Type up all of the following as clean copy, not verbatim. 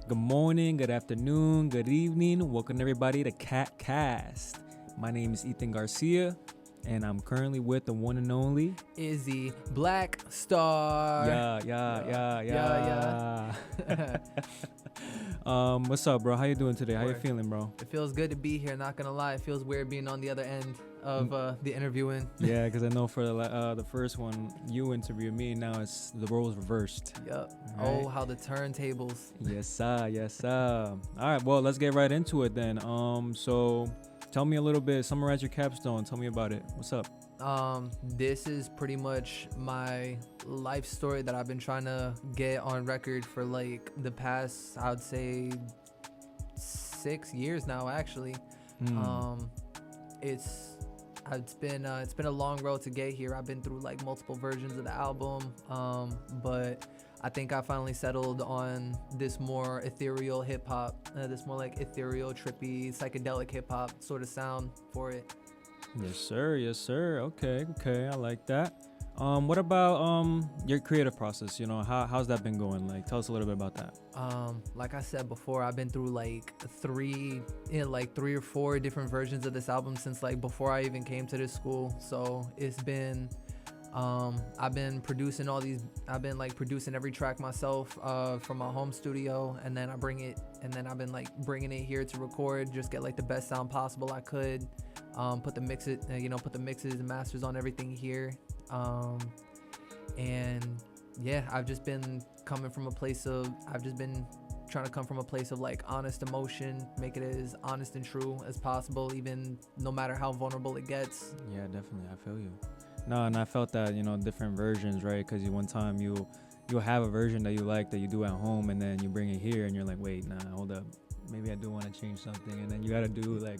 Good morning, good afternoon, good evening. Welcome everybody to CATCAST. My name is Ethan Garcia, and I'm currently with the one and only Izzie Blackstarr. Yeah. What's up, bro? How you doing today? How you feeling, bro? It feels good to be here. Not gonna lie, it feels weird being on the other end of the interviewing. Yeah, because I know for the first one you interviewed me, now it's the roles reversed. Yep. Right? Oh, how the turntables. Yes, sir. All right, well, let's get right into it then. So tell me a little bit. Summarize your capstone. Tell me about it. What's up? This is pretty much my life story that I've been trying to get on record for like the past, I would say, 6 years now. Actually, it's been a long road to get here. I've been through like multiple versions of the album, but I think I finally settled on this more ethereal hip hop, this more like ethereal, trippy, psychedelic hip hop sort of sound for it. Yes, sir. Okay, I like that. What about your creative process? You know, how's that been going? Like, tell us a little bit about that. Like I said before, I've been through like three or four different versions of this album since like before I even came to this school. So it's been I've been producing every track myself from my home studio, and then I've been like bringing it here to record, just get like the best sound possible I could. Put the mixes and masters on everything here. And yeah, I've just been trying to come from a place of like honest emotion, make it as honest and true as possible, even no matter how vulnerable it gets. Yeah, definitely. I feel you. No, and I felt that, different versions, right? Because one time you'll have a version that you like that you do at home, and then you bring it here and you're like, wait, nah, hold up. Maybe I do want to change something, and then you got to do like,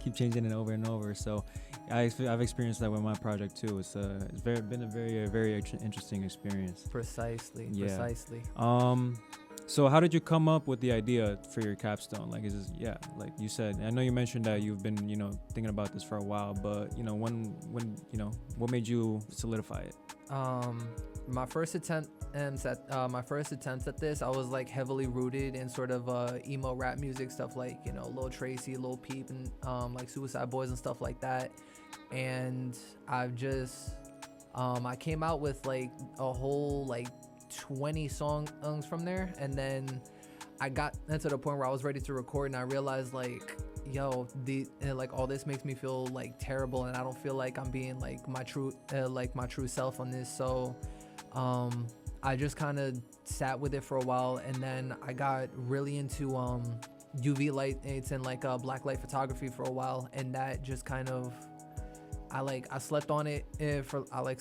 keep changing it over and over. So I've experienced that with my project too. It's been a very interesting experience. Precisely. So how did you come up with the idea for your capstone? Like, like you said, I know you mentioned that you've been, thinking about this for a while, but, when what made you solidify it? My first attempt at this, I was like heavily rooted in sort of emo rap music stuff, like Lil Tracy, Lil Peep, and like Suicide Boys and stuff like that. And I've just I came out with like a whole like 20 songs from there, and then I got to the point where I was ready to record, and I realized like, like all this makes me feel like terrible, and I don't feel like I'm being like my true self on this. So I just kind of sat with it for a while, and then I got really into UV lights and like black light photography for a while, and that just kind of I slept on it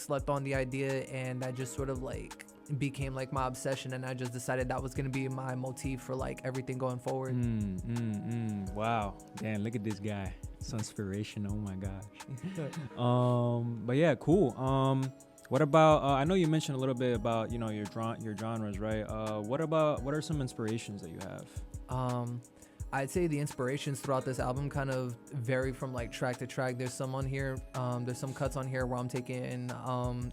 slept on the idea, and that just sort of like became like my obsession, and I just decided that was gonna be my motif for like everything going forward. Wow, damn, look at this guy. It's inspiration. Oh my gosh. But yeah, cool. What about I know you mentioned a little bit about your genres, right? What are some inspirations that you have? I'd say the inspirations throughout this album kind of vary from like track to track. There's some cuts on here where I'm taking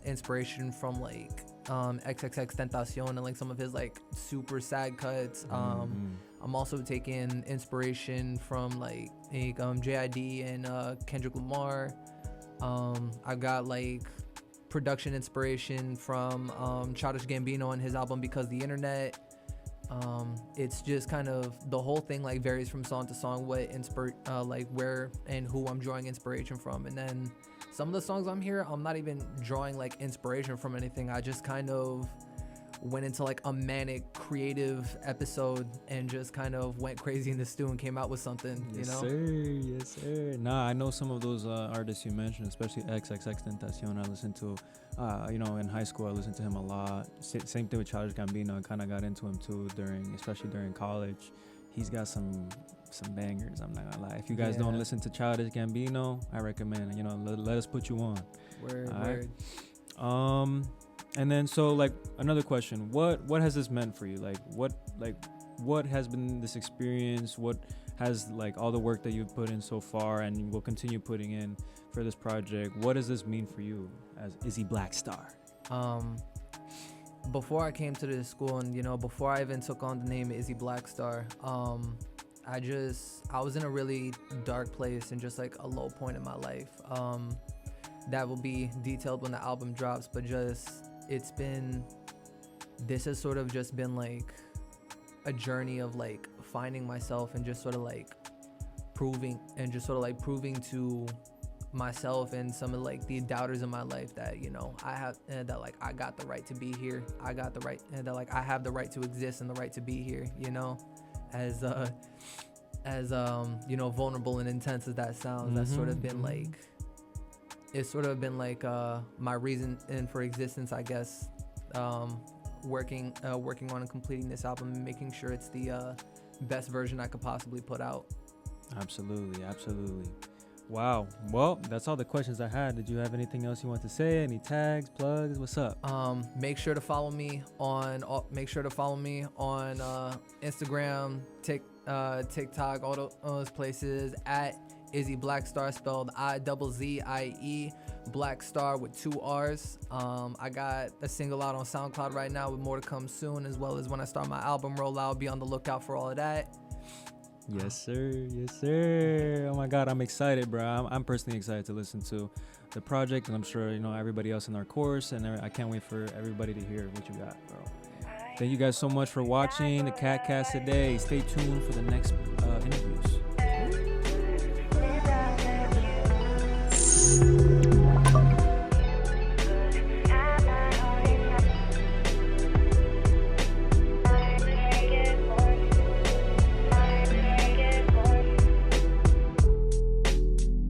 inspiration from like XXX Tentacion and like some of his like super sad cuts. I'm also taking inspiration from like J.I.D. and Kendrick Lamar. I've got like production inspiration from Childish Gambino and his album Because the Internet. It's just kind of the whole thing like varies from song to song like where and who I'm drawing inspiration from. And then some of the songs I'm here, I'm not even drawing like inspiration from anything. I just kind of went into like a manic creative episode and just kind of went crazy in the stew and came out with something. Yes, sir. Nah, I know some of those artists you mentioned, especially XXX Tentacion. I listened to in high school I listened to him a lot. Same thing with Childish Gambino. I kind of got into him too especially during college. He's got some bangers, I'm not gonna lie. If you guys don't listen to Childish Gambino, I recommend let us put you on. Word. And then so like another question, what has this meant for you? Like what has been this experience? What has like all the work that you've put in so far and will continue putting in for this project? What does this mean for you as Izzie Blackstarr? before I came to this school, and before I even took on the name Izzie Blackstarr, I was in a really dark place and just like a low point in my life. That will be detailed when the album drops, but this has sort of just been like a journey of like finding myself and just sort of like proving to myself and some of like the doubters in my life that I have, that like I got the right to be here, I got the right, that like I have the right to exist and the right to be here, as vulnerable and intense as that sounds. That's sort of been like, it's sort of been like my reason and for existence, I guess. Working on and completing this album and making sure it's the best version I could possibly put out. Absolutely. Wow. Well, that's all the questions I had. Did you have anything else you want to say? Any tags, plugs? What's up? Make sure to follow me on Instagram, TikTok, all those places at Izzie Blackstarr, spelled IZZIE, Blackstarr with 2 R's. I got a single out on SoundCloud right now with more to come soon, as well as when I start my album rollout. Be on the lookout for all of that. Yes, sir. Oh my God, I'm excited, bro. I'm personally excited to listen to the project, and I'm sure everybody else in our course, and I can't wait for everybody to hear what you got, bro. Thank you guys so much for watching the CATCAST today. Stay tuned for the next interviews.